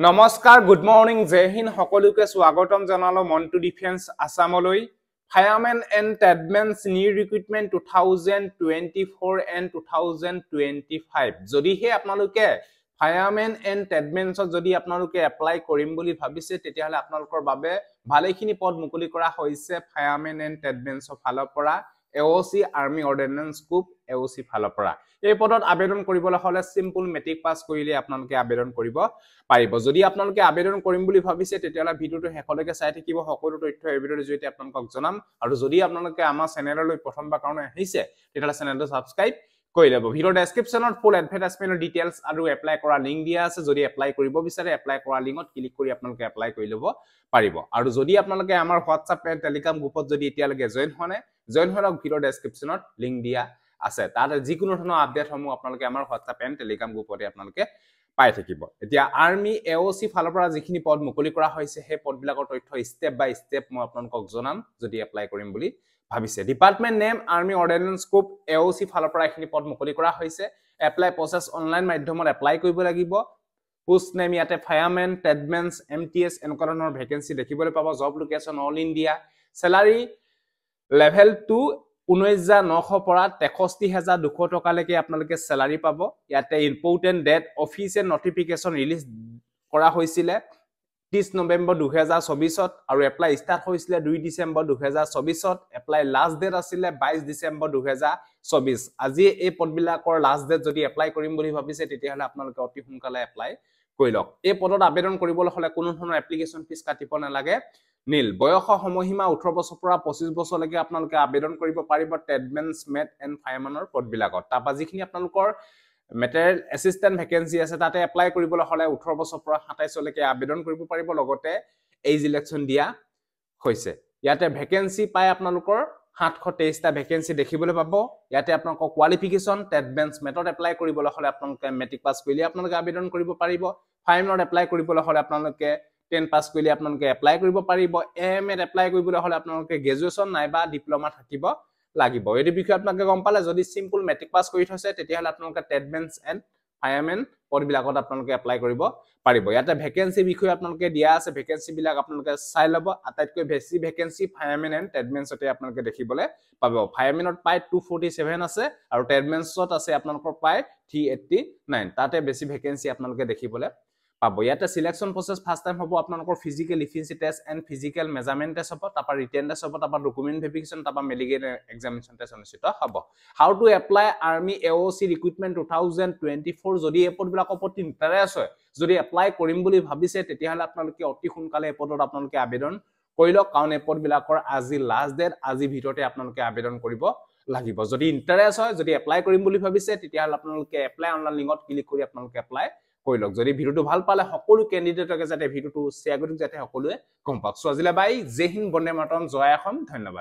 নমস্কাৰ good morning জয় হিন্দ সকলোকে স্বাগতম জনালো মন্টু ডিফেন্স আসামলৈ ফায়াৰমেন এণ্ড টেডমেন্স নিউ ৰিক্ৰুটমেন্ট 2024 এণ্ড 2025 যদিহে আপোনালোকে ফায়াৰমেন এণ্ড টেডমেন্সত যদি আপোনালোকে এপ্লাই কৰিম বুলি ভাবিছে তেতিয়াহলে আপোনালোকৰ বাবে ভালেখিনি পদ মুকলি কৰা হৈছে ফায়াৰমেন এণ্ড টেডমেন্সৰ ফালৰ পৰা AOC army ordnance group AOC ফালৰ পৰা এই পদত আবেদন কৰিবলৈ হলে সিম্পল মেট্ৰিক পাস কৰিলে আপোনালোকে আবেদন কৰিব পাৰিব যদি আপোনালোকে আবেদন কৰিম বুলি ভাবিছে তেতিয়াহলে ভিডিওটো হেকলৈকে চাই থাকিব সকলো তথ্য এই ভিডিওৰ জৰিয়তে আপোনালোকক জনাম আৰু যদি আপোনালোকে আমাৰ চেনেললৈ প্ৰথমবাৰ কাৰণে আহিছে তেতিয়াহলে চেনেলটো সাবস্ক্ৰাইব কৰি লব ভিডিওৰ ডেসক্ৰিপচনত ফুল এডভাৰটাইজমেন্টৰ ডিটেইলছ আৰু এপ্লাই কৰা লিংক দিয়া আছে যদি এপ্লাই কৰিব বিচাৰে এপ্লাই কৰা লিংকত ক্লিক কৰি আপোনালোকে এপ্লাই কৰি লব পাৰিব আৰু যদি আপোনালোকে আমাৰ WhatsApp এণ্ড টেলিগ্ৰাম গ্ৰুপত যদি এতিয়ালৈকে জয়েন হওক ভিডিওৰ ডেসক্ৰিপচনত লিংক দিয়া আছে তাতে যিকোনো ধৰণৰ আপডেট সমূহ আপোনালোকে আমাৰ WhatsApp এণ্ড টেলিগ্ৰাম গ্ৰুপতে আপোনালোকে পাই থাকিব এতিয়া আৰ্মি AOC ফালৰ পৰা যিখিনি পদ মুকলি কৰা হৈছে সেই পদবিলাকৰ তথ্য স্টেপ বাই স্টেপ মই আপোনালোকক জনাম যদি এপ্লাই কৰিম বুলি ভাবিছে department name army ordnance group AOC ফালৰ পৰা এখিনি পদ মুকলি কৰা হৈছে এপ্লাই প্ৰসেস অনলাইন মাধ্যমত এপ্লাই কৰিব লাগিব পোষ্ট নেম ইয়াতে ফায়াৰমেন টেডমেন্স MTS এনেকুৱা ধৰণৰ ভেকেন্সি দেখিবলৈ পাব job location all India salary level 2 19,900 পৰা 63,200 টকালৈকে আপোনালোকে স্যালাৰি পাব ইয়াতে important date official notification release কৰা হৈছিল 30 নৱেম্বৰ 2024 আৰু এপ্লাই ষ্টাৰ্ট হৈছিল 2 ডিসেম্বৰ 2024 এপ্লাই লাষ্ট ডেট আছিল 22 ডিসেম্বৰ 2024 আজি এই পদবিলাকৰ লাষ্ট ডেট যদি এপ্লাই কৰিম বুলি ভাবিছে তেতিয়াহলে আপোনালোকে অতি সোনকালে এপ্লাই কৰি লওক এই পদত আবেদন কৰিবলৈ হলে কোনো ধৰণৰ এপ্লিকেশন ফিস কাটিব নালাগে নীল বয়স সময়সীমা 18 বছৰ পৰা 25 বছৰলৈকে আপোনালোকে আবেদন কৰিব পাৰিব টেডমেন্স মেট এণ্ড ফায়াৰমেনৰ পদবিলাকত তাৰপা যিখিনি আপোনালোকৰ মেটেৰিয়েল এসিস্ট্যান্ট ভেকেন্সি আছে তাতে এপ্লাই কৰিবলৈ হলে 18 বছৰ পৰা 27 লৈকে আবেদন কৰিব পাৰিব লগতে এজ ইলেকশন দিয়া হৈছে ইয়াতে ভেকেন্সি পাই আপোনালোকৰ 723টা ভেকেন্সি দেখিবলৈ পাব ইয়াতে আপোনালোকৰ কোৱালিফিকেশন টেডমেন্স মেটত এপ্লাই কৰিবলৈ হলে আপোনালোকে মেট্ৰিক পাস কৰিলে আপোনালোকে আবেদন কৰিব পাৰিব ফায়াৰমেনত এপ্লাই কৰিবলৈ হলে আপোনালোকে 10 পাস কৰিলে আপোনালোকে এপ্লাই কৰিব পাৰিব এমএত এপ্লাই কৰিবলৈ হলে আপোনালোকে গ্ৰেজুৱেচন নাইবা ডিপ্লোমা থাকিব লাগিব এই বিষয়ে আপোনালোকে গম পালে যদি সিম্পল মেট্ৰিক পাস কৰি থৈছে তেতিয়াহলে আপোনালোকে টেডমেন্স এণ্ড ফায়াৰমেন পদবিলাকত আপোনালোকে এপ্লাই কৰিব পাৰিব ইয়াতে ভেকেন্সি বিষয়ে আপোনালোকে দিয়া আছে ভেকেন্সি বিলাক আপোনালোকে চাই লব আটাইতকৈ বেছি ভেকেন্সি ফায়াৰমেন এণ্ড টেডমেন্সতে আপোনালোকে দেখিবলৈ পাব ফায়াৰমেনত পাই 247 আছে আৰু টেডমেন্সত আছে আপোনালোকৰ পাই 389 তাতে বেছি ভেকেন্সি আপোনালোকে দেখিবলৈ পাব ইয়াতে সিলেকশন প্ৰসেস ফাৰ্স্ট টাইম হ'ব আপোনালোকৰ physical efficiency test and physical measurement test হ'ব তাৰপা ৰিটেন টেষ্ট হ'ব তাৰপা ডকুমেন্ট ভেৰিফিকেশন তাৰপা মেডিকেল এক্সামিনেশন টেষ্ট অনুষ্ঠিত হ'ব how to apply army AOC recruitment 2024 যদি এই পদবিলাকৰ প্ৰতি ইন্টাৰেষ্ট হয় যদি এপ্লাই কৰিম বুলি ভাবিছে তেতিয়াহলে আপোনালোকে অতি সোনকালে এই পদত আপোনালোকে আবেদন কৰি লওক কাৰণ এই পদবিলাকৰ আজি লাষ্ট ডেট আজি ভিতৰতে আপোনালোকে আবেদন কৰিব লাগিব যদি ইন্টাৰেষ্ট হয় যদি এপ্লাই কৰিম বুলি ভাবিছে তেতিয়াহলে আপোনালোকে এপ্লাই অনলাইন লিংকত ক্লিক কৰি আপোনালোকে এপ্লাই কৰি লওক যদি ভিডিওটো ভাল পালে সকলো ক্যান্ডিডেটকে যাতে ভিডিওটো শেয়াৰ কৰি যাতে সকলোৱে গম পাওক সো আজিলে বাই জয় হিন্দ বন্দে মাতৰম জয় অসম ধন্যবাদ